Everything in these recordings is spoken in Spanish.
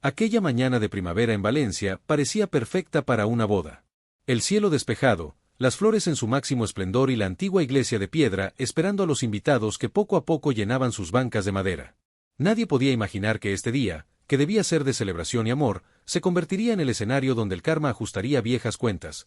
Aquella mañana de primavera en Valencia parecía perfecta para una boda. El cielo despejado, las flores en su máximo esplendor y la antigua iglesia de piedra esperando a los invitados que poco a poco llenaban sus bancas de madera. Nadie podía imaginar que este día, que debía ser de celebración y amor, se convertiría en el escenario donde el karma ajustaría viejas cuentas.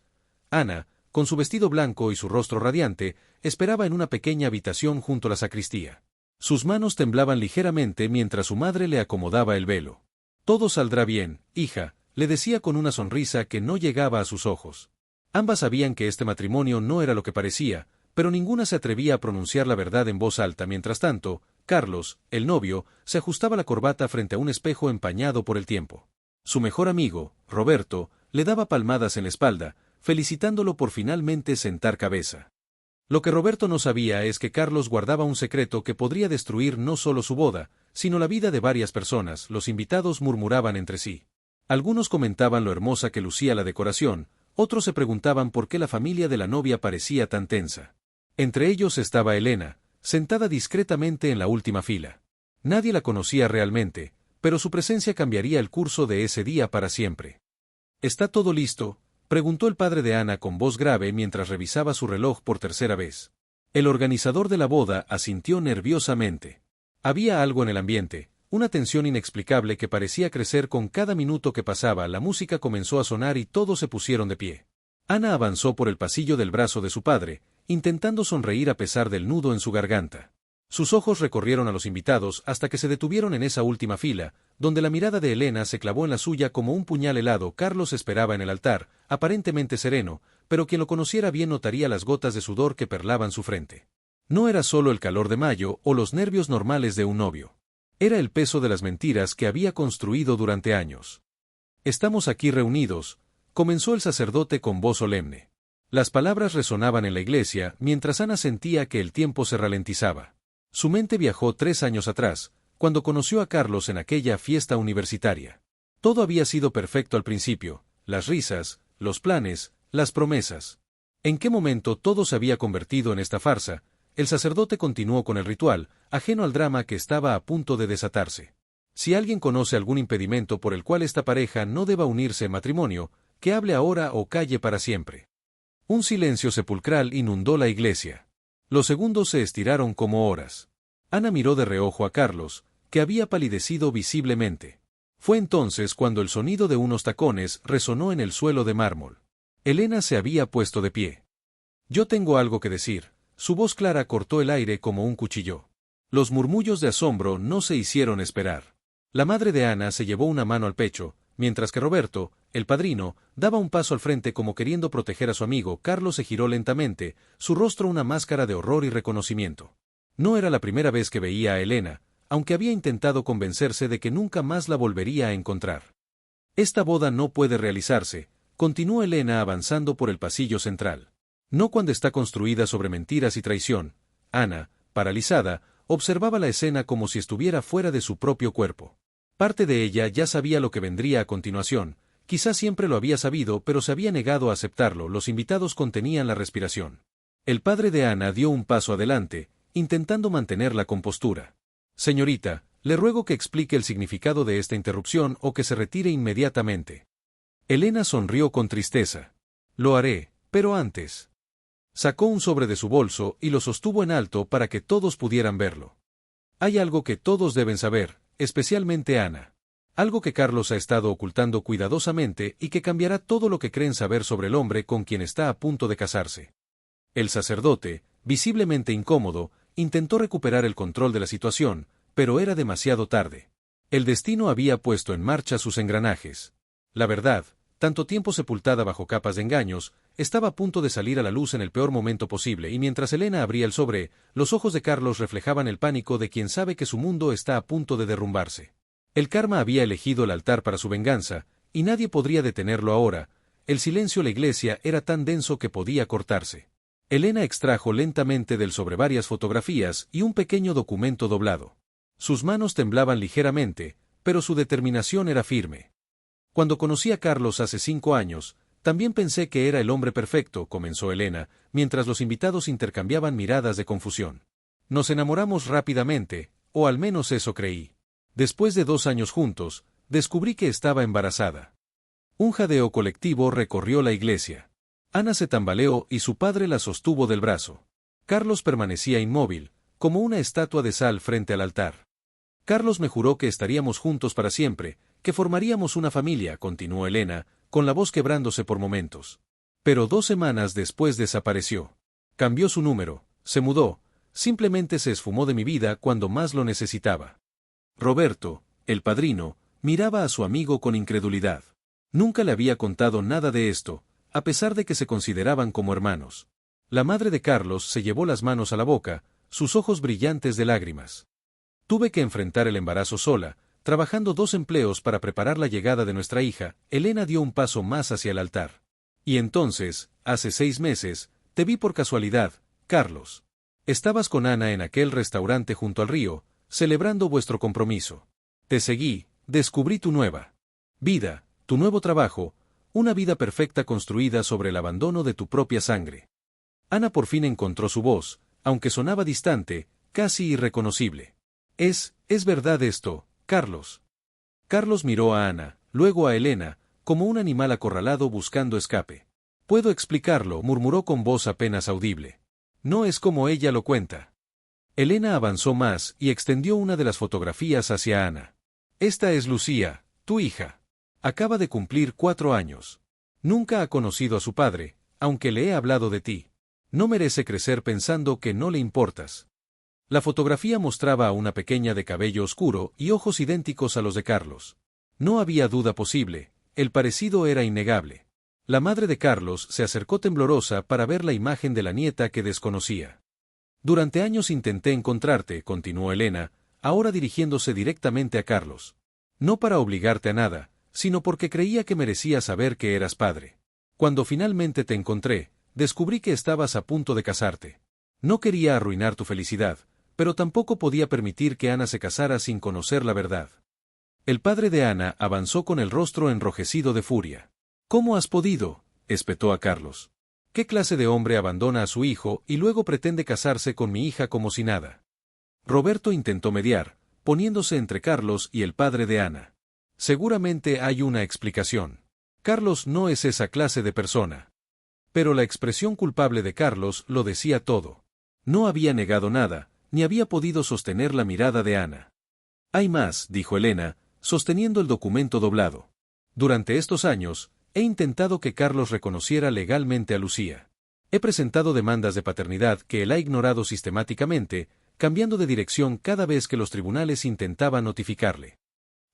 Ana, con su vestido blanco y su rostro radiante, esperaba en una pequeña habitación junto a la sacristía. Sus manos temblaban ligeramente mientras su madre le acomodaba el velo. «Todo saldrá bien, hija», le decía con una sonrisa que no llegaba a sus ojos. Ambas sabían que este matrimonio no era lo que parecía, pero ninguna se atrevía a pronunciar la verdad en voz alta. Mientras tanto, Carlos, el novio, se ajustaba la corbata frente a un espejo empañado por el tiempo. Su mejor amigo, Roberto, le daba palmadas en la espalda, felicitándolo por finalmente sentar cabeza. Lo que Roberto no sabía es que Carlos guardaba un secreto que podría destruir no solo su boda, sino la vida de varias personas. Los invitados murmuraban entre sí. Algunos comentaban lo hermosa que lucía la decoración, otros se preguntaban por qué la familia de la novia parecía tan tensa. Entre ellos estaba Elena, sentada discretamente en la última fila. Nadie la conocía realmente, pero su presencia cambiaría el curso de ese día para siempre. ¿Está todo listo?, preguntó el padre de Ana con voz grave mientras revisaba su reloj por tercera vez. El organizador de la boda asintió nerviosamente. Había algo en el ambiente, una tensión inexplicable que parecía crecer con cada minuto que pasaba. La música comenzó a sonar y todos se pusieron de pie. Ana avanzó por el pasillo del brazo de su padre, intentando sonreír a pesar del nudo en su garganta. Sus ojos recorrieron a los invitados hasta que se detuvieron en esa última fila, donde la mirada de Elena se clavó en la suya como un puñal helado. Carlos esperaba en el altar, aparentemente sereno, pero quien lo conociera bien notaría las gotas de sudor que perlaban su frente. No era solo el calor de mayo o los nervios normales de un novio. Era el peso de las mentiras que había construido durante años. «Estamos aquí reunidos», comenzó el sacerdote con voz solemne. Las palabras resonaban en la iglesia mientras Ana sentía que el tiempo se ralentizaba. Su mente viajó 3 años atrás, cuando conoció a Carlos en aquella fiesta universitaria. Todo había sido perfecto al principio, las risas, los planes, las promesas. ¿En qué momento todo se había convertido en esta farsa? El sacerdote continuó con el ritual, ajeno al drama que estaba a punto de desatarse. Si alguien conoce algún impedimento por el cual esta pareja no deba unirse en matrimonio, que hable ahora o calle para siempre. Un silencio sepulcral inundó la iglesia. Los segundos se estiraron como horas. Ana miró de reojo a Carlos, que había palidecido visiblemente. Fue entonces cuando el sonido de unos tacones resonó en el suelo de mármol. Elena se había puesto de pie. «Yo tengo algo que decir», su voz clara cortó el aire como un cuchillo. Los murmullos de asombro no se hicieron esperar. La madre de Ana se llevó una mano al pecho, mientras que Roberto, el padrino, daba un paso al frente como queriendo proteger a su amigo. Carlos se giró lentamente, su rostro una máscara de horror y reconocimiento. No era la primera vez que veía a Elena, aunque había intentado convencerse de que nunca más la volvería a encontrar. «Esta boda no puede realizarse», continuó Elena avanzando por el pasillo central. «No cuando está construida sobre mentiras y traición». Ana, paralizada, observaba la escena como si estuviera fuera de su propio cuerpo. Parte de ella ya sabía lo que vendría a continuación, quizás siempre lo había sabido, pero se había negado a aceptarlo. Los invitados contenían la respiración. El padre de Ana dio un paso adelante, intentando mantener la compostura. «Señorita, le ruego que explique el significado de esta interrupción o que se retire inmediatamente». Elena sonrió con tristeza. «Lo haré, pero antes». Sacó un sobre de su bolso y lo sostuvo en alto para que todos pudieran verlo. «Hay algo que todos deben saber, especialmente Ana. Algo que Carlos ha estado ocultando cuidadosamente y que cambiará todo lo que creen saber sobre el hombre con quien está a punto de casarse». El sacerdote, visiblemente incómodo, intentó recuperar el control de la situación, pero era demasiado tarde. El destino había puesto en marcha sus engranajes. La verdad, tanto tiempo sepultada bajo capas de engaños, estaba a punto de salir a la luz en el peor momento posible, y mientras Elena abría el sobre, los ojos de Carlos reflejaban el pánico de quien sabe que su mundo está a punto de derrumbarse. El karma había elegido el altar para su venganza, y nadie podría detenerlo ahora. El silencio de la iglesia era tan denso que podía cortarse. Elena extrajo lentamente del sobre varias fotografías y un pequeño documento doblado. Sus manos temblaban ligeramente, pero su determinación era firme. «Cuando conocí a Carlos hace 5 años, también pensé que era el hombre perfecto», comenzó Elena, mientras los invitados intercambiaban miradas de confusión. «Nos enamoramos rápidamente, o al menos eso creí. Después de 2 años juntos, descubrí que estaba embarazada. Un jadeo colectivo recorrió la iglesia. Ana se tambaleó y su padre la sostuvo del brazo. Carlos permanecía inmóvil, como una estatua de sal frente al altar. Carlos me juró que estaríamos juntos para siempre, que formaríamos una familia, continuó Elena, con la voz quebrándose por momentos. Pero 2 semanas después desapareció. Cambió su número, se mudó, simplemente se esfumó de mi vida cuando más lo necesitaba. Roberto, el padrino, miraba a su amigo con incredulidad. Nunca le había contado nada de esto, a pesar de que se consideraban como hermanos. La madre de Carlos se llevó las manos a la boca, sus ojos brillantes de lágrimas. Tuve que enfrentar el embarazo sola, trabajando 2 empleos para preparar la llegada de nuestra hija. Elena dio un paso más hacia el altar. Y entonces, hace 6 meses, te vi por casualidad, Carlos. Estabas con Ana en aquel restaurante junto al río, celebrando vuestro compromiso. Te seguí, descubrí tu nueva vida, tu nuevo trabajo, una vida perfecta construida sobre el abandono de tu propia sangre. Ana por fin encontró su voz, aunque sonaba distante, casi irreconocible. Es verdad esto, Carlos. Carlos miró a Ana, luego a Elena, como un animal acorralado buscando escape. Puedo explicarlo, murmuró con voz apenas audible. No es como ella lo cuenta. Elena avanzó más y extendió una de las fotografías hacia Ana. Esta es Lucía, tu hija. Acaba de cumplir 4 años. Nunca ha conocido a su padre, aunque le he hablado de ti. No merece crecer pensando que no le importas. La fotografía mostraba a una pequeña de cabello oscuro y ojos idénticos a los de Carlos. No había duda posible, el parecido era innegable. La madre de Carlos se acercó temblorosa para ver la imagen de la nieta que desconocía. Durante años intenté encontrarte, continuó Elena, ahora dirigiéndose directamente a Carlos. No para obligarte a nada, sino porque creía que merecías saber que eras padre. Cuando finalmente te encontré, descubrí que estabas a punto de casarte. No quería arruinar tu felicidad, pero tampoco podía permitir que Ana se casara sin conocer la verdad. El padre de Ana avanzó con el rostro enrojecido de furia. ¿Cómo has podido?, espetó a Carlos. ¿Qué clase de hombre abandona a su hijo y luego pretende casarse con mi hija como si nada? Roberto intentó mediar, poniéndose entre Carlos y el padre de Ana. Seguramente hay una explicación. Carlos no es esa clase de persona. Pero la expresión culpable de Carlos lo decía todo. No había negado nada, ni había podido sostener la mirada de Ana. Hay más, dijo Elena, sosteniendo el documento doblado. Durante estos años, he intentado que Carlos reconociera legalmente a Lucía. He presentado demandas de paternidad que él ha ignorado sistemáticamente, cambiando de dirección cada vez que los tribunales intentaban notificarle.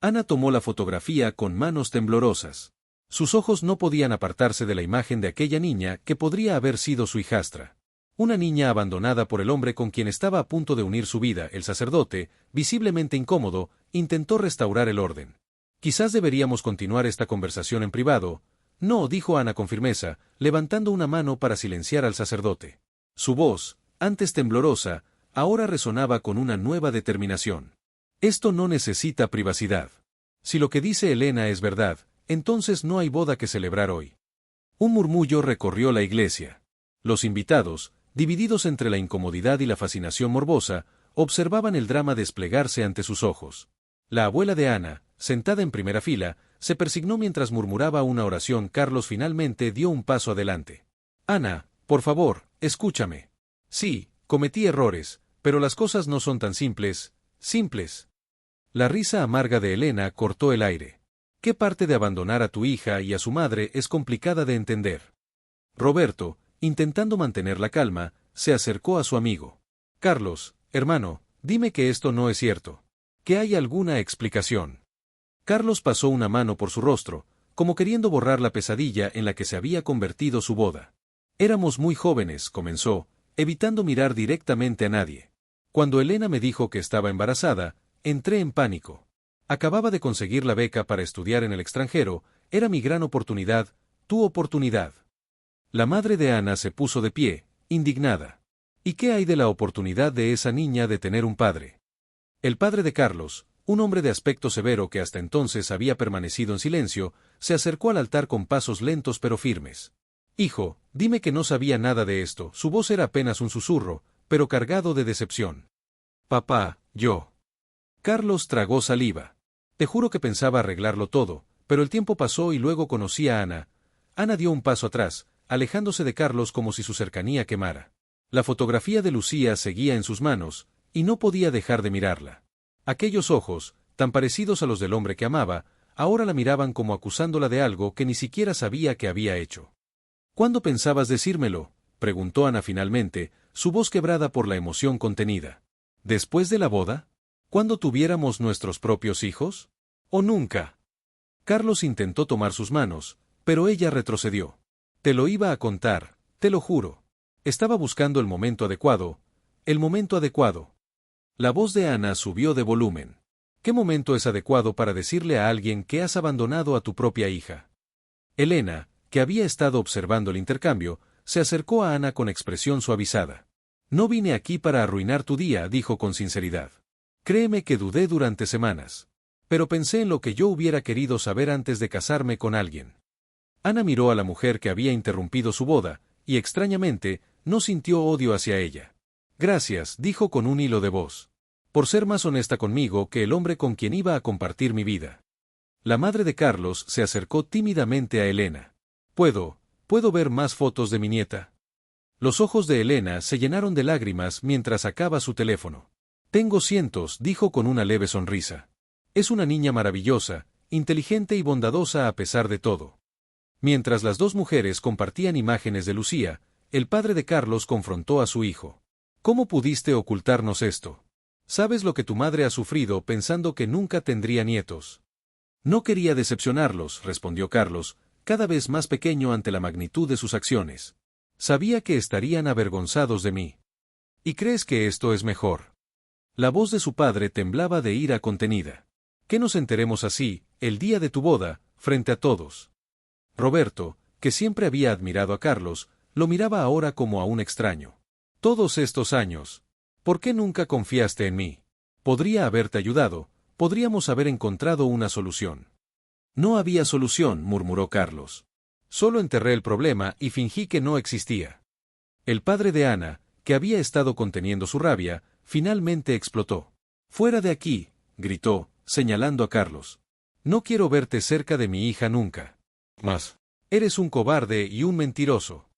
Ana tomó la fotografía con manos temblorosas. Sus ojos no podían apartarse de la imagen de aquella niña que podría haber sido su hijastra. Una niña abandonada por el hombre con quien estaba a punto de unir su vida. El sacerdote, visiblemente incómodo, intentó restaurar el orden. Quizás deberíamos continuar esta conversación en privado. No, dijo Ana con firmeza, levantando una mano para silenciar al sacerdote. Su voz, antes temblorosa, ahora resonaba con una nueva determinación. Esto no necesita privacidad. Si lo que dice Elena es verdad, entonces no hay boda que celebrar hoy. Un murmullo recorrió la iglesia. Los invitados, divididos entre la incomodidad y la fascinación morbosa, observaban el drama desplegarse ante sus ojos. La abuela de Ana, sentada en primera fila, se persignó mientras murmuraba una oración. Carlos finalmente dio un paso adelante. Ana, por favor, escúchame. Sí, cometí errores, pero las cosas no son tan simples. La risa amarga de Elena cortó el aire. ¿Qué parte de abandonar a tu hija y a su madre es complicada de entender? Roberto, intentando mantener la calma, se acercó a su amigo. Carlos, hermano, dime que esto no es cierto. ¿Que hay alguna explicación? Carlos pasó una mano por su rostro, como queriendo borrar la pesadilla en la que se había convertido su boda. Éramos muy jóvenes, comenzó, evitando mirar directamente a nadie. Cuando Elena me dijo que estaba embarazada, entré en pánico. Acababa de conseguir la beca para estudiar en el extranjero, era mi gran oportunidad, tu oportunidad. La madre de Ana se puso de pie, indignada. ¿Y qué hay de la oportunidad de esa niña de tener un padre? El padre de Carlos, un hombre de aspecto severo que hasta entonces había permanecido en silencio, se acercó al altar con pasos lentos pero firmes. Hijo, dime que no sabía nada de esto. Su voz era apenas un susurro, pero cargado de decepción. Papá, yo. Carlos tragó saliva. Te juro que pensaba arreglarlo todo, pero el tiempo pasó y luego conocí a Ana. Ana dio un paso atrás, alejándose de Carlos como si su cercanía quemara. La fotografía de Lucía seguía en sus manos, y no podía dejar de mirarla. Aquellos ojos, tan parecidos a los del hombre que amaba, ahora la miraban como acusándola de algo que ni siquiera sabía que había hecho. ¿Cuándo pensabas decírmelo?, preguntó Ana finalmente, su voz quebrada por la emoción contenida. ¿Después de la boda? ¿Cuándo tuviéramos nuestros propios hijos? ¿O nunca? Carlos intentó tomar sus manos, pero ella retrocedió. Te lo iba a contar, te lo juro. Estaba buscando el momento adecuado. El momento adecuado. La voz de Ana subió de volumen. ¿Qué momento es adecuado para decirle a alguien que has abandonado a tu propia hija? Elena, que había estado observando el intercambio, se acercó a Ana con expresión suavizada. No vine aquí para arruinar tu día, dijo con sinceridad. Créeme que dudé durante semanas. Pero pensé en lo que yo hubiera querido saber antes de casarme con alguien. Ana miró a la mujer que había interrumpido su boda, y extrañamente, no sintió odio hacia ella. Gracias, dijo con un hilo de voz. Por ser más honesta conmigo que el hombre con quien iba a compartir mi vida. La madre de Carlos se acercó tímidamente a Elena. ¿Puedo ver más fotos de mi nieta? Los ojos de Elena se llenaron de lágrimas mientras sacaba su teléfono. Tengo cientos, dijo con una leve sonrisa. Es una niña maravillosa, inteligente y bondadosa a pesar de todo. Mientras las dos mujeres compartían imágenes de Lucía, el padre de Carlos confrontó a su hijo. ¿Cómo pudiste ocultarnos esto? ¿Sabes lo que tu madre ha sufrido pensando que nunca tendría nietos? No quería decepcionarlos, respondió Carlos, cada vez más pequeño ante la magnitud de sus acciones. Sabía que estarían avergonzados de mí. ¿Y crees que esto es mejor? La voz de su padre temblaba de ira contenida. Que nos enteremos así, el día de tu boda, frente a todos. Roberto, que siempre había admirado a Carlos, lo miraba ahora como a un extraño. Todos estos años. ¿Por qué nunca confiaste en mí? Podría haberte ayudado, podríamos haber encontrado una solución. No había solución, murmuró Carlos. Solo enterré el problema y fingí que no existía. El padre de Ana, que había estado conteniendo su rabia, finalmente explotó. «Fuera de aquí», gritó, señalando a Carlos. «No quiero verte cerca de mi hija nunca. Más. Eres un cobarde y un mentiroso».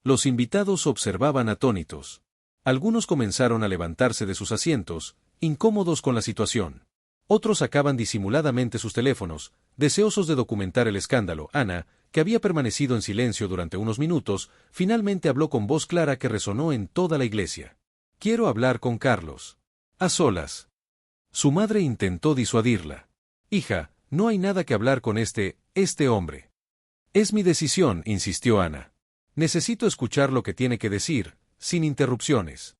Los invitados observaban atónitos. Algunos comenzaron a levantarse de sus asientos, incómodos con la situación. Otros sacaban disimuladamente sus teléfonos, deseosos de documentar el escándalo. Ana, que había permanecido en silencio durante unos minutos, finalmente habló con voz clara que resonó en toda la iglesia. «Quiero hablar con Carlos. A solas». Su madre intentó disuadirla. «Hija, no hay nada que hablar con este hombre». «Es mi decisión», insistió Ana. «Necesito escuchar lo que tiene que decir, sin interrupciones».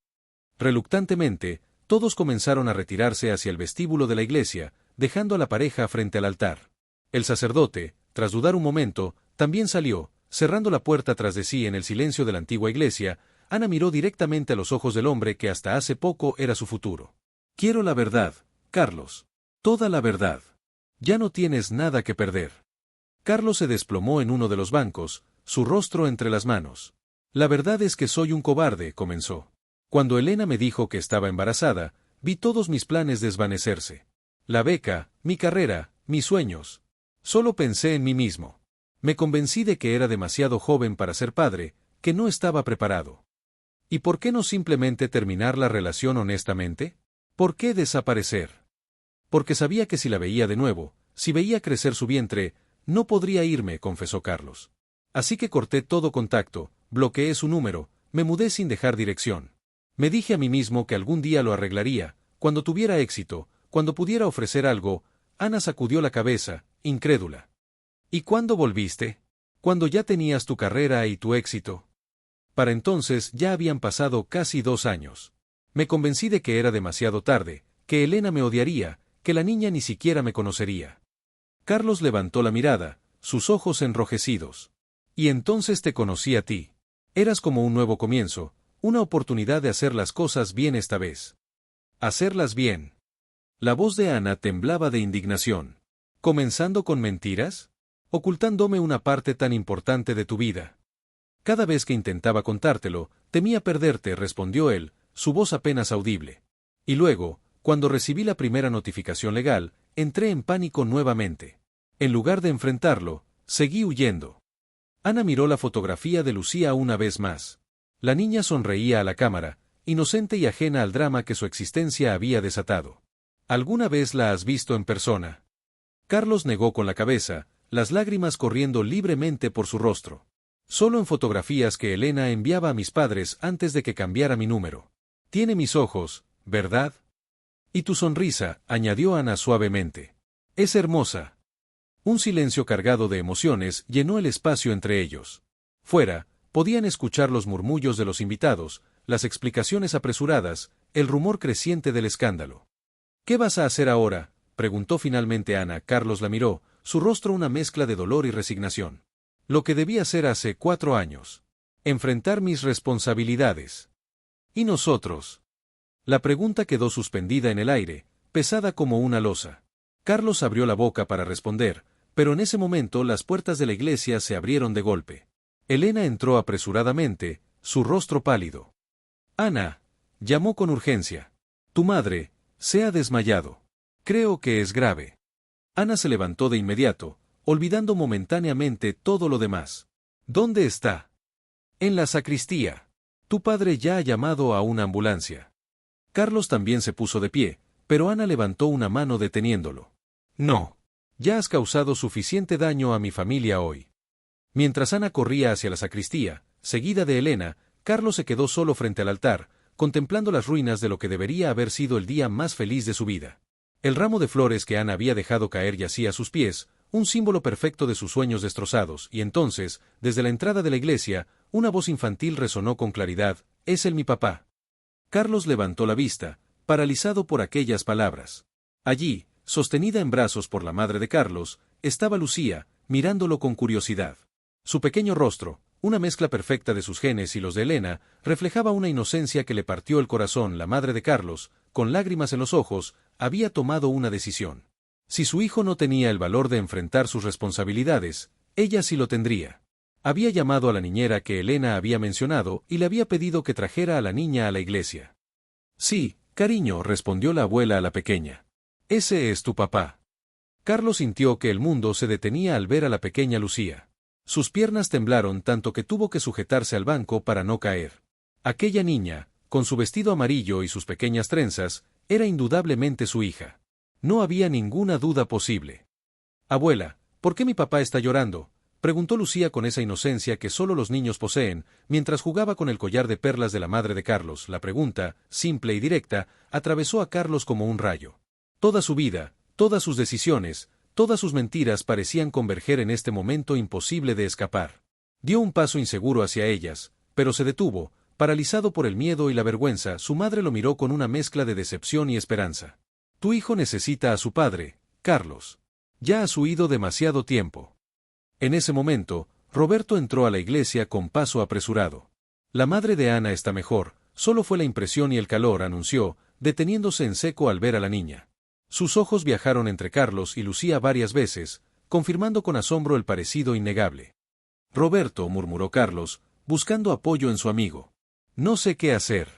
Reluctantemente, todos comenzaron a retirarse hacia el vestíbulo de la iglesia, dejando a la pareja frente al altar. El sacerdote, tras dudar un momento, también salió, cerrando la puerta tras de sí en el silencio de la antigua iglesia. Ana miró directamente a los ojos del hombre que hasta hace poco era su futuro. «Quiero la verdad, Carlos. Toda la verdad. Ya no tienes nada que perder». Carlos se desplomó en uno de los bancos, su rostro entre las manos. «La verdad es que soy un cobarde», comenzó. «Cuando Elena me dijo que estaba embarazada, vi todos mis planes desvanecerse. La beca, mi carrera, mis sueños. Solo pensé en mí mismo. Me convencí de que era demasiado joven para ser padre, que no estaba preparado. ¿Y por qué no simplemente terminar la relación honestamente? ¿Por qué desaparecer? Porque sabía que si la veía de nuevo, si veía crecer su vientre, no podría irme», confesó Carlos. «Así que corté todo contacto, bloqueé su número, me mudé sin dejar dirección. Me dije a mí mismo que algún día lo arreglaría, cuando tuviera éxito, cuando pudiera ofrecer algo». Ana sacudió la cabeza, incrédula. «¿Y cuándo volviste? Cuando ya tenías tu carrera y tu éxito». Para entonces ya habían pasado casi 2 años. Me convencí de que era demasiado tarde, que Elena me odiaría, que la niña ni siquiera me conocería. Carlos levantó la mirada, sus ojos enrojecidos. «Y entonces te conocí a ti. Eras como un nuevo comienzo, una oportunidad de hacer las cosas bien esta vez». «¿Hacerlas bien?». La voz de Ana temblaba de indignación. «¿Comenzando con mentiras? ¿Ocultándome una parte tan importante de tu vida? Cada vez que intentaba contártelo, temía perderte», respondió él, su voz apenas audible. «Y luego, cuando recibí la primera notificación legal, entré en pánico nuevamente. En lugar de enfrentarlo, seguí huyendo. Ana miró la fotografía de Lucía una vez más. La niña sonreía a la cámara, inocente y ajena al drama que su existencia había desatado. ¿Alguna vez la has visto en persona? Carlos negó con la cabeza, las lágrimas corriendo libremente por su rostro. Solo en fotografías que Elena enviaba a mis padres antes de que cambiara mi número. Tiene mis ojos, ¿verdad? Y tu sonrisa, añadió Ana suavemente. Es hermosa. Un silencio cargado de emociones llenó el espacio entre ellos. Fuera, podían escuchar los murmullos de los invitados, las explicaciones apresuradas, el rumor creciente del escándalo. ¿Qué vas a hacer ahora?, preguntó finalmente Ana. Carlos la miró, su rostro una mezcla de dolor y resignación. Lo que debí hacer hace 4 años. Enfrentar mis responsabilidades. ¿Y nosotros? La pregunta quedó suspendida en el aire, pesada como una losa. Carlos abrió la boca para responder, pero en ese momento las puertas de la iglesia se abrieron de golpe. Elena entró apresuradamente, su rostro pálido. Ana, llamó con urgencia. Tu madre se ha desmayado. Creo que es grave. Ana se levantó de inmediato, olvidando momentáneamente todo lo demás. ¿Dónde está? En la sacristía. Tu padre ya ha llamado a una ambulancia. Carlos también se puso de pie, pero Ana levantó una mano deteniéndolo. No. Ya has causado suficiente daño a mi familia hoy. Mientras Ana corría hacia la sacristía, seguida de Elena, Carlos se quedó solo frente al altar, contemplando las ruinas de lo que debería haber sido el día más feliz de su vida. El ramo de flores que Ana había dejado caer yacía a sus pies, un símbolo perfecto de sus sueños destrozados, y entonces, desde la entrada de la iglesia, una voz infantil resonó con claridad: «Es él mi papá». Carlos levantó la vista, paralizado por aquellas palabras. Allí, sostenida en brazos por la madre de Carlos, estaba Lucía, mirándolo con curiosidad. Su pequeño rostro, una mezcla perfecta de sus genes y los de Elena, reflejaba una inocencia que le partió el corazón. La madre de Carlos, con lágrimas en los ojos, había tomado una decisión. Si su hijo no tenía el valor de enfrentar sus responsabilidades, ella sí lo tendría. Había llamado a la niñera que Elena había mencionado y le había pedido que trajera a la niña a la iglesia. Sí, cariño, respondió la abuela a la pequeña. Ese es tu papá. Carlos sintió que el mundo se detenía al ver a la pequeña Lucía. Sus piernas temblaron tanto que tuvo que sujetarse al banco para no caer. Aquella niña, con su vestido amarillo y sus pequeñas trenzas, era indudablemente su hija. No había ninguna duda posible. Abuela, ¿por qué mi papá está llorando?, preguntó Lucía con esa inocencia que solo los niños poseen, mientras jugaba con el collar de perlas de la madre de Carlos. La pregunta, simple y directa, atravesó a Carlos como un rayo. Toda su vida, todas sus decisiones, todas sus mentiras parecían converger en este momento imposible de escapar. Dio un paso inseguro hacia ellas, pero se detuvo, paralizado por el miedo y la vergüenza. Su madre lo miró con una mezcla de decepción y esperanza. Tu hijo necesita a su padre, Carlos. Ya has huido demasiado tiempo. En ese momento, Roberto entró a la iglesia con paso apresurado. La madre de Ana está mejor, solo fue la impresión y el calor, anunció, deteniéndose en seco al ver a la niña. Sus ojos viajaron entre Carlos y Lucía varias veces, confirmando con asombro el parecido innegable. Roberto, murmuró Carlos, buscando apoyo en su amigo. No sé qué hacer.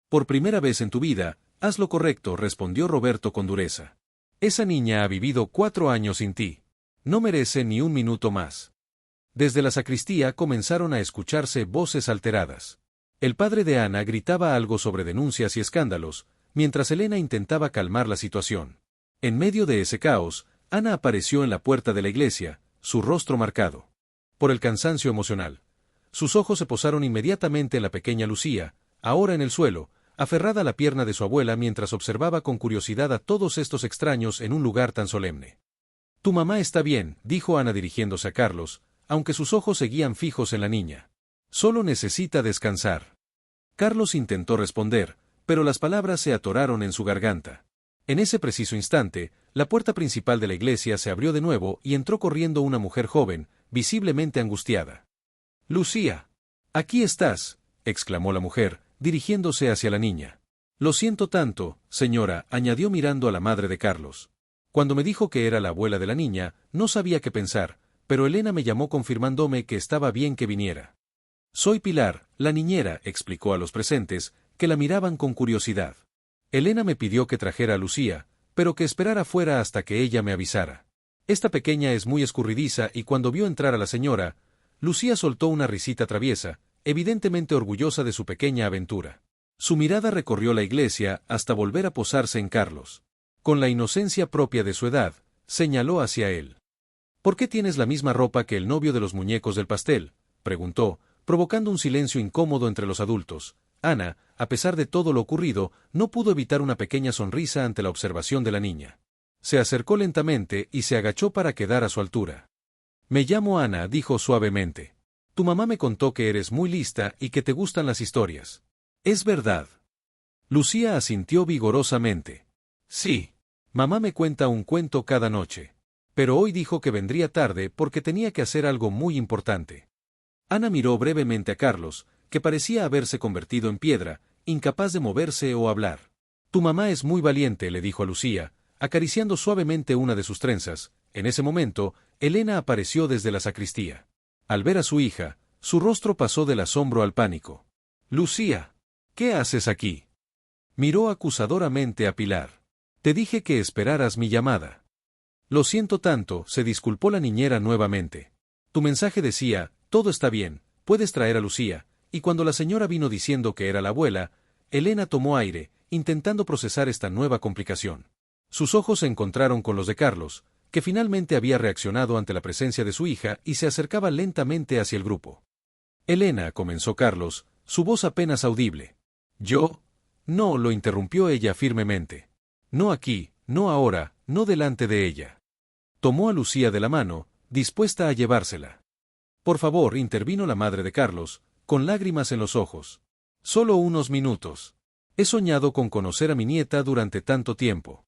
Por primera vez en tu vida, haz lo correcto, respondió Roberto con dureza. Esa niña ha vivido 4 años sin ti. No merece ni un minuto más. Desde la sacristía comenzaron a escucharse voces alteradas. El padre de Ana gritaba algo sobre denuncias y escándalos, mientras Elena intentaba calmar la situación. En medio de ese caos, Ana apareció en la puerta de la iglesia, su rostro marcado por el cansancio emocional. Sus ojos se posaron inmediatamente en la pequeña Lucía, ahora en el suelo, aferrada a la pierna de su abuela mientras observaba con curiosidad a todos estos extraños en un lugar tan solemne. Tu mamá está bien, dijo Ana dirigiéndose a Carlos, aunque sus ojos seguían fijos en la niña. Solo necesita descansar. Carlos intentó responder, pero las palabras se atoraron en su garganta. En ese preciso instante, la puerta principal de la iglesia se abrió de nuevo y entró corriendo una mujer joven, visiblemente angustiada. Lucía. Aquí estás, exclamó la mujer, dirigiéndose hacia la niña. Lo siento tanto, señora, añadió mirando a la madre de Carlos. Cuando me dijo que era la abuela de la niña, no sabía qué pensar, pero Elena me llamó confirmándome que estaba bien que viniera. Soy Pilar, la niñera, explicó a los presentes, que la miraban con curiosidad. Elena me pidió que trajera a Lucía, pero que esperara fuera hasta que ella me avisara. Esta pequeña es muy escurridiza y cuando vio entrar a la señora, Lucía soltó una risita traviesa, evidentemente orgullosa de su pequeña aventura. Su mirada recorrió la iglesia hasta volver a posarse en Carlos. Con la inocencia propia de su edad, señaló hacia él. ¿Por qué tienes la misma ropa que el novio de los muñecos del pastel?, preguntó, provocando un silencio incómodo entre los adultos. Ana, a pesar de todo lo ocurrido, no pudo evitar una pequeña sonrisa ante la observación de la niña. Se acercó lentamente y se agachó para quedar a su altura. Me llamo Ana, dijo suavemente. Tu mamá me contó que eres muy lista y que te gustan las historias. ¿Es verdad? Lucía asintió vigorosamente. Sí. Mamá me cuenta un cuento cada noche. Pero hoy dijo que vendría tarde porque tenía que hacer algo muy importante. Ana miró brevemente a Carlos, que parecía haberse convertido en piedra, incapaz de moverse o hablar. Tu mamá es muy valiente, le dijo a Lucía, acariciando suavemente una de sus trenzas. En ese momento, Elena apareció desde la sacristía. Al ver a su hija, su rostro pasó del asombro al pánico. Lucía, ¿qué haces aquí? Miró acusadoramente a Pilar. Te dije que esperaras mi llamada. Lo siento tanto, se disculpó la niñera nuevamente. Tu mensaje decía, todo está bien, puedes traer a Lucía, y cuando la señora vino diciendo que era la abuela, Elena tomó aire, intentando procesar esta nueva complicación. Sus ojos se encontraron con los de Carlos, que finalmente había reaccionado ante la presencia de su hija y se acercaba lentamente hacia el grupo. Elena, comenzó Carlos, su voz apenas audible. ¿Yo? No, lo interrumpió ella firmemente. No aquí, no ahora, no delante de ella. Tomó a Lucía de la mano, dispuesta a llevársela. Por favor, intervino la madre de Carlos, con lágrimas en los ojos. Solo unos minutos. He soñado con conocer a mi nieta durante tanto tiempo.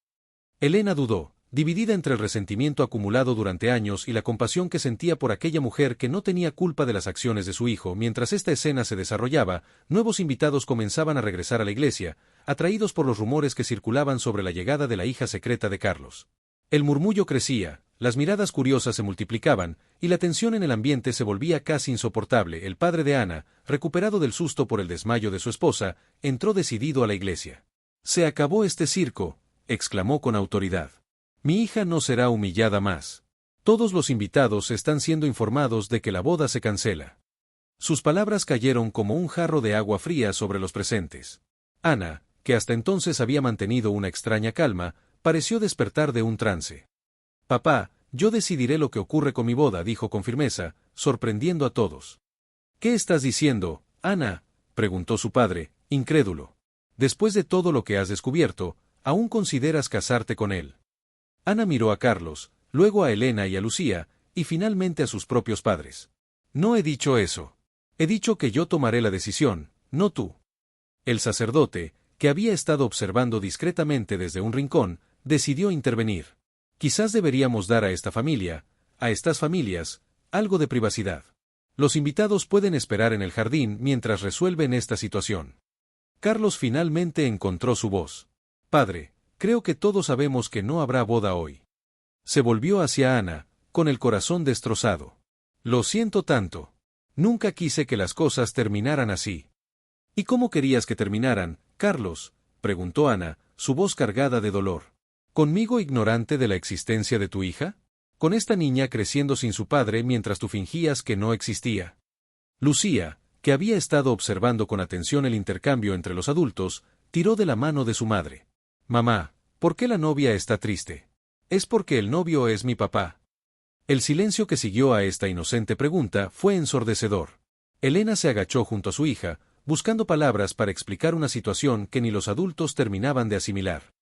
Elena dudó, dividida entre el resentimiento acumulado durante años y la compasión que sentía por aquella mujer que no tenía culpa de las acciones de su hijo. Mientras esta escena se desarrollaba, nuevos invitados comenzaban a regresar a la iglesia, atraídos por los rumores que circulaban sobre la llegada de la hija secreta de Carlos. El murmullo crecía, las miradas curiosas se multiplicaban, y la tensión en el ambiente se volvía casi insoportable. El padre de Ana, recuperado del susto por el desmayo de su esposa, entró decidido a la iglesia. «Se acabó este circo», exclamó con autoridad. «Mi hija no será humillada más. Todos los invitados están siendo informados de que la boda se cancela». Sus palabras cayeron como un jarro de agua fría sobre los presentes. Ana, que hasta entonces había mantenido una extraña calma, pareció despertar de un trance. «Papá, yo decidiré lo que ocurre con mi boda», dijo con firmeza, sorprendiendo a todos. «¿Qué estás diciendo, Ana?», preguntó su padre, incrédulo. «Después de todo lo que has descubierto, ¿aún consideras casarte con él?». Ana miró a Carlos, luego a Elena y a Lucía, y finalmente a sus propios padres. «No he dicho eso. He dicho que yo tomaré la decisión, no tú». El sacerdote, que había estado observando discretamente desde un rincón, decidió intervenir. «Quizás deberíamos dar a estas familias, algo de privacidad. Los invitados pueden esperar en el jardín mientras resuelven esta situación». Carlos finalmente encontró su voz. «Padre, creo que todos sabemos que no habrá boda hoy». Se volvió hacia Ana, con el corazón destrozado. «Lo siento tanto. Nunca quise que las cosas terminaran así». «¿Y cómo querías que terminaran, Carlos?», preguntó Ana, su voz cargada de dolor. «¿Conmigo ignorante de la existencia de tu hija? ¿Con esta niña creciendo sin su padre mientras tú fingías que no existía?». Lucía, que había estado observando con atención el intercambio entre los adultos, tiró de la mano de su madre. «Mamá, ¿por qué la novia está triste? ¿Es porque el novio es mi papá?». El silencio que siguió a esta inocente pregunta fue ensordecedor. Elena se agachó junto a su hija, buscando palabras para explicar una situación que ni los adultos terminaban de asimilar.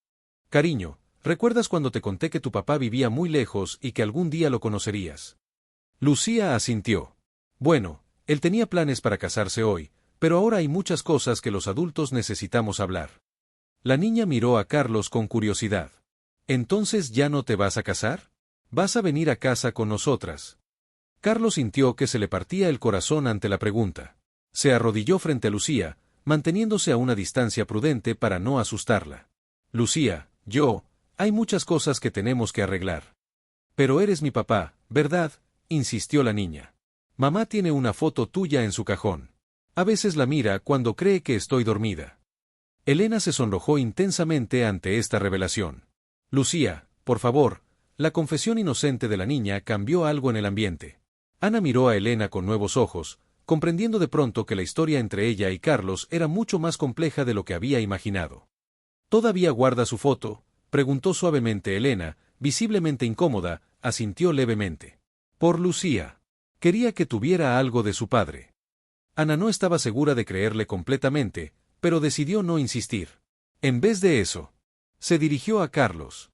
«Cariño, ¿recuerdas cuando te conté que tu papá vivía muy lejos y que algún día lo conocerías?». Lucía asintió. «Bueno, él tenía planes para casarse hoy, pero ahora hay muchas cosas que los adultos necesitamos hablar». La niña miró a Carlos con curiosidad. «¿Entonces ya no te vas a casar? ¿Vas a venir a casa con nosotras?». Carlos sintió que se le partía el corazón ante la pregunta. Se arrodilló frente a Lucía, manteniéndose a una distancia prudente para no asustarla. «Lucía, hay muchas cosas que tenemos que arreglar». «Pero eres mi papá, ¿verdad?», insistió la niña. «Mamá tiene una foto tuya en su cajón. A veces la mira cuando cree que estoy dormida». Elena se sonrojó intensamente ante esta revelación. Lucía, por favor. La confesión inocente de la niña cambió algo en el ambiente. Ana miró a Elena con nuevos ojos, comprendiendo de pronto que la historia entre ella y Carlos era mucho más compleja de lo que había imaginado. ¿Todavía guarda su foto?, preguntó suavemente Elena, visiblemente incómoda, asintió levemente. Por Lucía. Quería que tuviera algo de su padre. Ana no estaba segura de creerle completamente, pero decidió no insistir. En vez de eso, se dirigió a Carlos.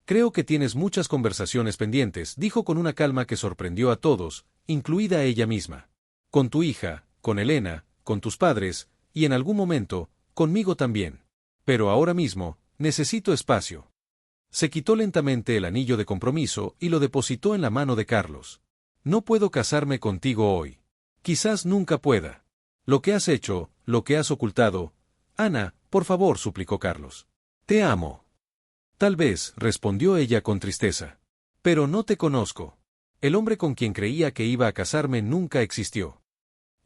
Creo que tienes muchas conversaciones pendientes, dijo con una calma que sorprendió a todos, incluida ella misma. Con tu hija, con Elena, con tus padres, y en algún momento, conmigo también. Pero ahora mismo, necesito espacio. Se quitó lentamente el anillo de compromiso y lo depositó en la mano de Carlos. No puedo casarme contigo hoy. Quizás nunca pueda. Lo que has hecho, lo que has ocultado. Ana, por favor, suplicó Carlos. Te amo. Tal vez, respondió ella con tristeza. Pero no te conozco. El hombre con quien creía que iba a casarme nunca existió.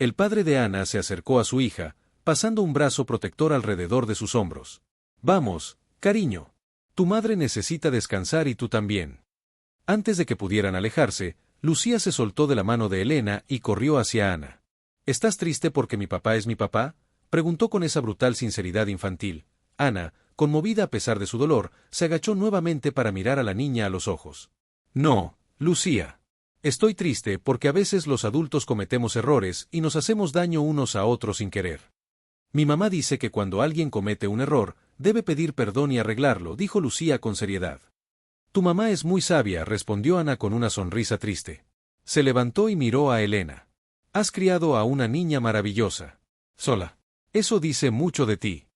El padre de Ana se acercó a su hija, pasando un brazo protector alrededor de sus hombros. Vamos, cariño. Tu madre necesita descansar y tú también. Antes de que pudieran alejarse, Lucía se soltó de la mano de Elena y corrió hacia Ana. ¿Estás triste porque mi papá es mi papá?, preguntó con esa brutal sinceridad infantil. Ana, conmovida a pesar de su dolor, se agachó nuevamente para mirar a la niña a los ojos. No, Lucía. Estoy triste porque a veces los adultos cometemos errores y nos hacemos daño unos a otros sin querer. Mi mamá dice que cuando alguien comete un error, debe pedir perdón y arreglarlo, dijo Lucía con seriedad. Tu mamá es muy sabia, respondió Ana con una sonrisa triste. Se levantó y miró a Elena. Has criado a una niña maravillosa. Sola. Eso dice mucho de ti.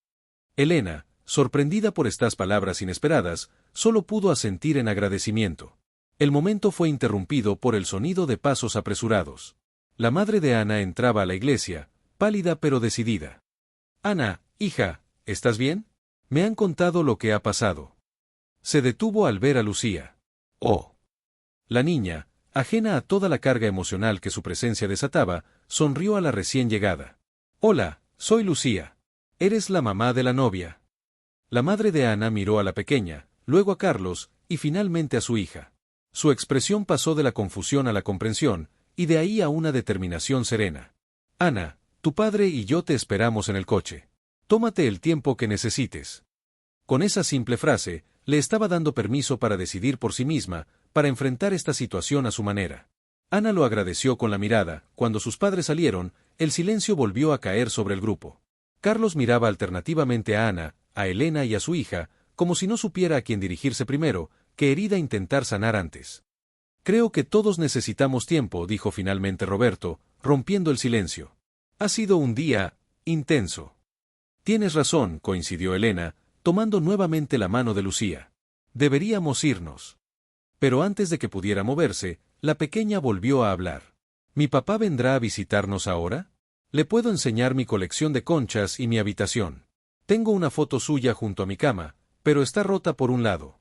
Elena, sorprendida por estas palabras inesperadas, solo pudo asentir en agradecimiento. El momento fue interrumpido por el sonido de pasos apresurados. La madre de Ana entraba a la iglesia, pálida pero decidida. Ana, hija, ¿estás bien? Me han contado lo que ha pasado. Se detuvo al ver a Lucía. Oh. La niña, ajena a toda la carga emocional que su presencia desataba, sonrió a la recién llegada. Hola, soy Lucía. ¿Eres la mamá de la novia? La madre de Ana miró a la pequeña, luego a Carlos, y finalmente a su hija. Su expresión pasó de la confusión a la comprensión, y de ahí a una determinación serena. Ana, tu padre y yo te esperamos en el coche. Tómate el tiempo que necesites. Con esa simple frase, le estaba dando permiso para decidir por sí misma, para enfrentar esta situación a su manera. Ana lo agradeció con la mirada. Cuando sus padres salieron, el silencio volvió a caer sobre el grupo. Carlos miraba alternativamente a Ana, a Elena y a su hija, como si no supiera a quién dirigirse primero, qué herida intentar sanar antes. Creo que todos necesitamos tiempo, dijo finalmente Roberto, rompiendo el silencio. Ha sido un día intenso. Tienes razón, coincidió Elena, tomando nuevamente la mano de Lucía. Deberíamos irnos. Pero antes de que pudiera moverse, la pequeña volvió a hablar. ¿Mi papá vendrá a visitarnos ahora? Le puedo enseñar mi colección de conchas y mi habitación. Tengo una foto suya junto a mi cama, pero está rota por un lado.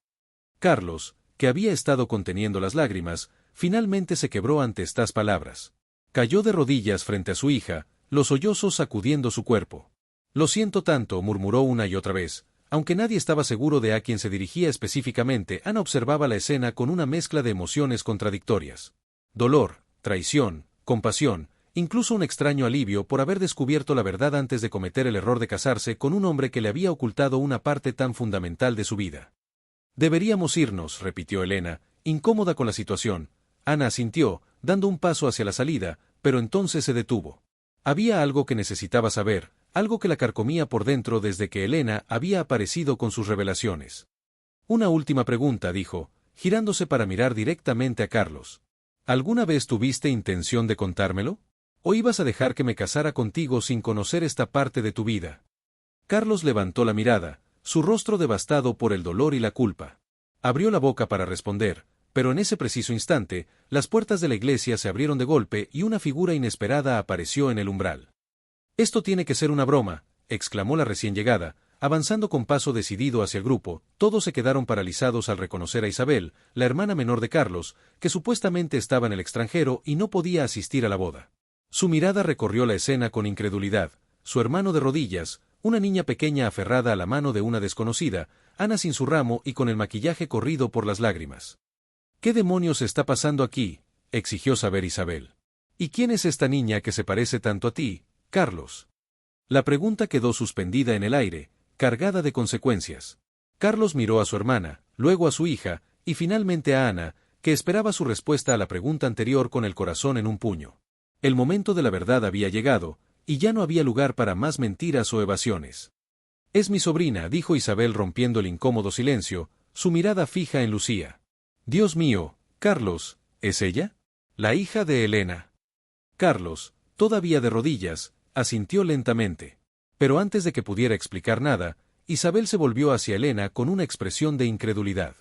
Carlos, que había estado conteniendo las lágrimas, finalmente se quebró ante estas palabras. Cayó de rodillas frente a su hija, los sollozos sacudiendo su cuerpo. Lo siento tanto, murmuró una y otra vez. Aunque nadie estaba seguro de a quién se dirigía específicamente, Ana observaba la escena con una mezcla de emociones contradictorias. Dolor, traición, compasión, incluso un extraño alivio por haber descubierto la verdad antes de cometer el error de casarse con un hombre que le había ocultado una parte tan fundamental de su vida. Deberíamos irnos, repitió Elena, incómoda con la situación. Ana asintió, dando un paso hacia la salida, pero entonces se detuvo. Había algo que necesitaba saber, algo que la carcomía por dentro desde que Elena había aparecido con sus revelaciones. Una última pregunta, dijo, girándose para mirar directamente a Carlos. ¿Alguna vez tuviste intención de contármelo? ¿O ibas a dejar que me casara contigo sin conocer esta parte de tu vida? Carlos levantó la mirada, su rostro devastado por el dolor y la culpa. Abrió la boca para responder, pero en ese preciso instante, las puertas de la iglesia se abrieron de golpe y una figura inesperada apareció en el umbral. Esto tiene que ser una broma, exclamó la recién llegada, avanzando con paso decidido hacia el grupo. Todos se quedaron paralizados al reconocer a Isabel, la hermana menor de Carlos, que supuestamente estaba en el extranjero y no podía asistir a la boda. Su mirada recorrió la escena con incredulidad, su hermano de rodillas, Una niña pequeña aferrada a la mano de una desconocida, Ana sin su ramo y con el maquillaje corrido por las lágrimas. ¿Qué demonios está pasando aquí?, exigió saber Isabel. ¿Y quién es esta niña que se parece tanto a ti, Carlos? La pregunta quedó suspendida en el aire, cargada de consecuencias. Carlos miró a su hermana, luego a su hija, y finalmente a Ana, que esperaba su respuesta a la pregunta anterior con el corazón en un puño. El momento de la verdad había llegado, y ya no había lugar para más mentiras o evasiones. Es mi sobrina, dijo Isabel rompiendo el incómodo silencio, su mirada fija en Lucía. Dios mío, Carlos, ¿es ella? La hija de Elena. Carlos, todavía de rodillas, asintió lentamente. Pero antes de que pudiera explicar nada, Isabel se volvió hacia Elena con una expresión de incredulidad.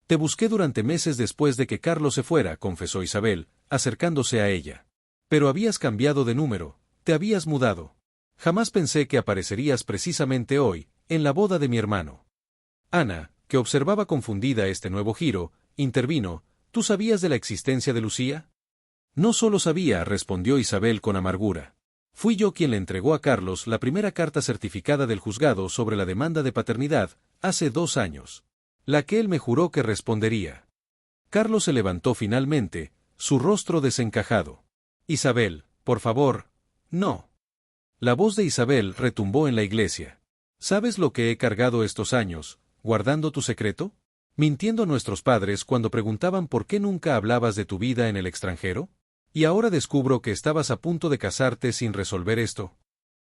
Te busqué durante meses después de que Carlos se fuera, confesó Isabel, acercándose a ella. Pero habías cambiado de número, te habías mudado. Jamás pensé que aparecerías precisamente hoy, en la boda de mi hermano. Ana, que observaba confundida este nuevo giro, intervino. ¿Tú sabías de la existencia de Lucía? No solo sabía, respondió Isabel con amargura. Fui yo quien le entregó a Carlos la primera carta certificada del juzgado sobre la demanda de paternidad, hace 2 años. La que él me juró que respondería. Carlos se levantó finalmente, su rostro desencajado. Isabel, por favor, no. La voz de Isabel retumbó en la iglesia. ¿Sabes lo que he cargado estos años, guardando tu secreto? ¿Mintiendo a nuestros padres cuando preguntaban por qué nunca hablabas de tu vida en el extranjero? Y ahora descubro que estabas a punto de casarte sin resolver esto.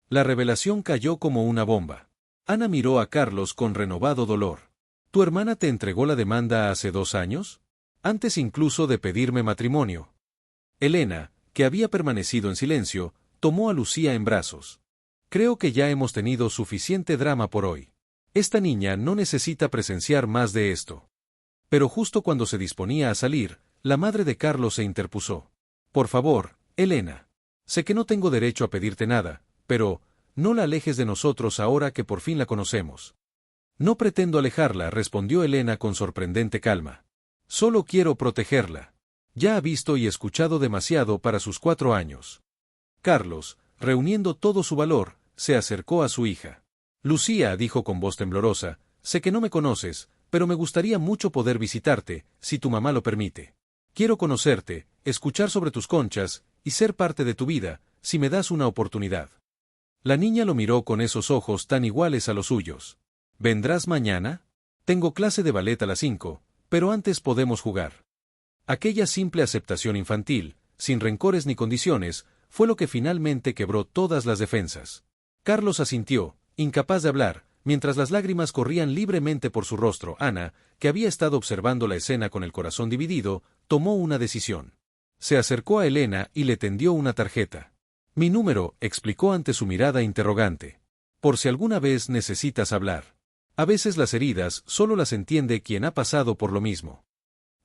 La revelación cayó como una bomba. Ana miró a Carlos con renovado dolor. ¿Tu hermana te entregó la demanda hace 2 años? Antes incluso de pedirme matrimonio. Elena, que había permanecido en silencio, tomó a Lucía en brazos. Creo que ya hemos tenido suficiente drama por hoy. Esta niña no necesita presenciar más de esto. Pero justo cuando se disponía a salir, la madre de Carlos se interpuso. Por favor, Elena. Sé que no tengo derecho a pedirte nada, pero no la alejes de nosotros ahora que por fin la conocemos. No pretendo alejarla, respondió Elena con sorprendente calma. Solo quiero protegerla. Ya ha visto y escuchado demasiado para sus 4 años. Carlos, reuniendo todo su valor, se acercó a su hija. Lucía, dijo con voz temblorosa, sé que no me conoces, pero me gustaría mucho poder visitarte, si tu mamá lo permite. Quiero conocerte, escuchar sobre tus conchas, y ser parte de tu vida, si me das una oportunidad. La niña lo miró con esos ojos tan iguales a los suyos. ¿Vendrás mañana? Tengo clase de ballet a las 5, pero antes podemos jugar. Aquella simple aceptación infantil, sin rencores ni condiciones, fue lo que finalmente quebró todas las defensas. Carlos asintió, incapaz de hablar, mientras las lágrimas corrían libremente por su rostro. Ana, que había estado observando la escena con el corazón dividido, tomó una decisión. Se acercó a Elena y le tendió una tarjeta. Mi número, explicó ante su mirada interrogante. Por si alguna vez necesitas hablar. A veces las heridas solo las entiende quien ha pasado por lo mismo.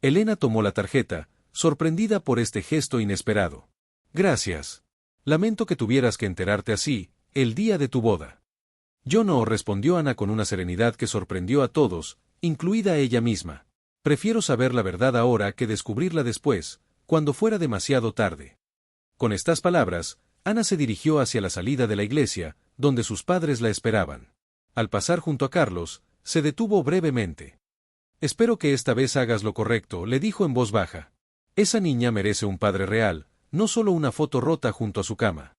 Elena tomó la tarjeta, sorprendida por este gesto inesperado. Gracias. Lamento que tuvieras que enterarte así, el día de tu boda. Yo no, respondió Ana con una serenidad que sorprendió a todos, incluida ella misma. Prefiero saber la verdad ahora que descubrirla después, cuando fuera demasiado tarde. Con estas palabras, Ana se dirigió hacia la salida de la iglesia, donde sus padres la esperaban. Al pasar junto a Carlos, se detuvo brevemente. Espero que esta vez hagas lo correcto, le dijo en voz baja. Esa niña merece un padre real, no solo una foto rota junto a su cama.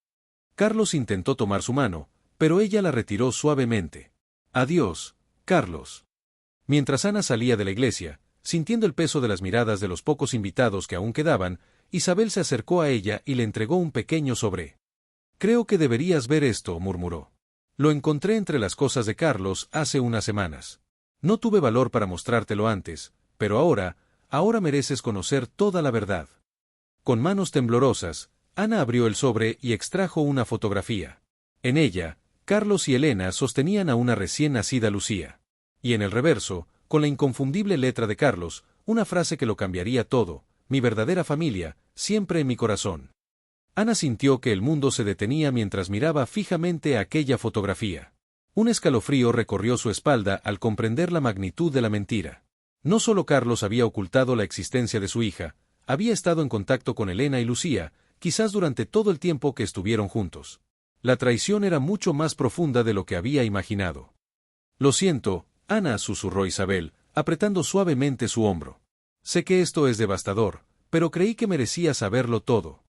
Carlos intentó tomar su mano, pero ella la retiró suavemente. Adiós, Carlos. Mientras Ana salía de la iglesia, sintiendo el peso de las miradas de los pocos invitados que aún quedaban, Isabel se acercó a ella y le entregó un pequeño sobre. Creo que deberías ver esto, murmuró. Lo encontré entre las cosas de Carlos hace unas semanas. No tuve valor para mostrártelo antes, pero ahora mereces conocer toda la verdad. Con manos temblorosas, Ana abrió el sobre y extrajo una fotografía. En ella, Carlos y Elena sostenían a una recién nacida Lucía. Y en el reverso, con la inconfundible letra de Carlos, una frase que lo cambiaría todo: mi verdadera familia, siempre en mi corazón. Ana sintió que el mundo se detenía mientras miraba fijamente aquella fotografía. Un escalofrío recorrió su espalda al comprender la magnitud de la mentira. No solo Carlos había ocultado la existencia de su hija, había estado en contacto con Elena y Lucía, quizás durante todo el tiempo que estuvieron juntos. La traición era mucho más profunda de lo que había imaginado. Lo siento, Ana, susurró Isabel, apretando suavemente su hombro. Sé que esto es devastador, pero creí que merecía saberlo todo.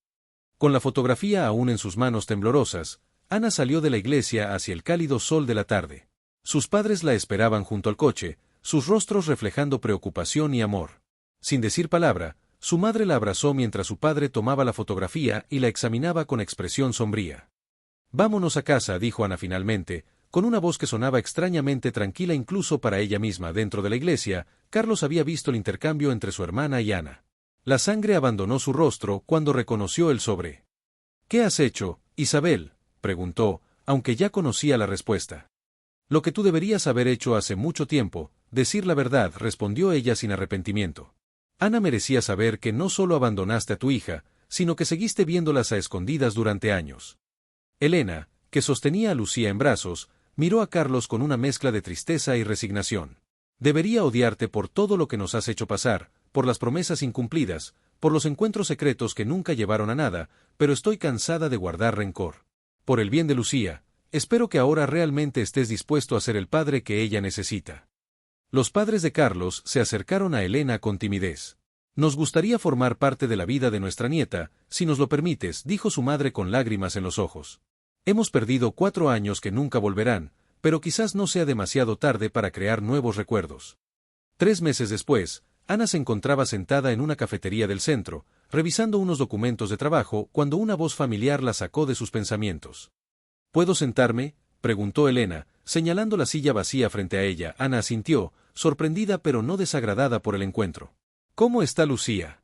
Con la fotografía aún en sus manos temblorosas, Ana salió de la iglesia hacia el cálido sol de la tarde. Sus padres la esperaban junto al coche, sus rostros reflejando preocupación y amor. Sin decir palabra, su madre la abrazó mientras su padre tomaba la fotografía y la examinaba con expresión sombría. Vámonos a casa, dijo Ana finalmente, con una voz que sonaba extrañamente tranquila incluso para ella misma. Dentro de la iglesia, Carlos había visto el intercambio entre su hermana y Ana. La sangre abandonó su rostro cuando reconoció el sobre. ¿Qué has hecho, Isabel?, preguntó, aunque ya conocía la respuesta. Lo que tú deberías haber hecho hace mucho tiempo, decir la verdad, respondió ella sin arrepentimiento. Ana merecía saber que no solo abandonaste a tu hija, sino que seguiste viéndolas a escondidas durante años. Elena, que sostenía a Lucía en brazos, miró a Carlos con una mezcla de tristeza y resignación. Debería odiarte por todo lo que nos has hecho pasar, por las promesas incumplidas, por los encuentros secretos que nunca llevaron a nada, pero estoy cansada de guardar rencor. Por el bien de Lucía, espero que ahora realmente estés dispuesto a ser el padre que ella necesita. Los padres de Carlos se acercaron a Elena con timidez. Nos gustaría formar parte de la vida de nuestra nieta, si nos lo permites, dijo su madre con lágrimas en los ojos. Hemos perdido 4 años que nunca volverán, pero quizás no sea demasiado tarde para crear nuevos recuerdos. 3 meses después, Ana se encontraba sentada en una cafetería del centro, revisando unos documentos de trabajo, cuando una voz familiar la sacó de sus pensamientos. ¿Puedo sentarme?, preguntó Elena, señalando la silla vacía frente a ella. Ana asintió, sorprendida pero no desagradada por el encuentro. ¿Cómo está Lucía?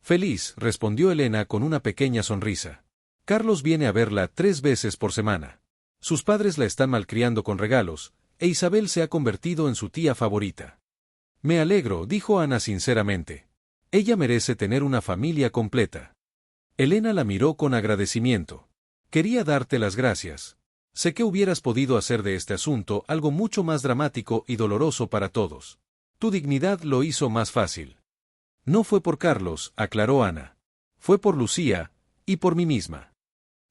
Feliz, respondió Elena con una pequeña sonrisa. Carlos viene a verla 3 veces por semana. Sus padres la están malcriando con regalos, e Isabel se ha convertido en su tía favorita. Me alegro, dijo Ana sinceramente. Ella merece tener una familia completa. Elena la miró con agradecimiento. Quería darte las gracias. Sé que hubieras podido hacer de este asunto algo mucho más dramático y doloroso para todos. Tu dignidad lo hizo más fácil. No fue por Carlos, aclaró Ana. Fue por Lucía, y por mí misma.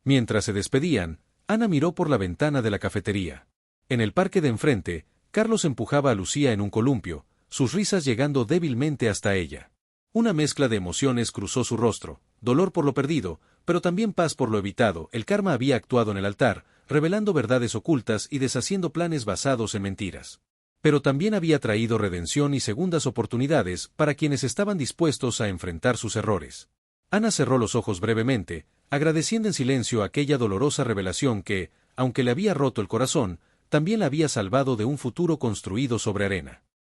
Mientras se despedían, Ana miró por la ventana de la cafetería. En el parque de enfrente, Carlos empujaba a Lucía en un columpio, sus risas llegando débilmente hasta ella. Una mezcla de emociones cruzó su rostro, dolor por lo perdido, pero también paz por lo evitado. El karma había actuado en el altar, revelando verdades ocultas y deshaciendo planes basados en mentiras. Pero también había traído redención y segundas oportunidades para quienes estaban dispuestos a enfrentar sus errores. Ana cerró los ojos brevemente, agradeciendo en silencio aquella dolorosa revelación que, aunque le había roto el corazón, también la había salvado de un futuro construido sobre arena.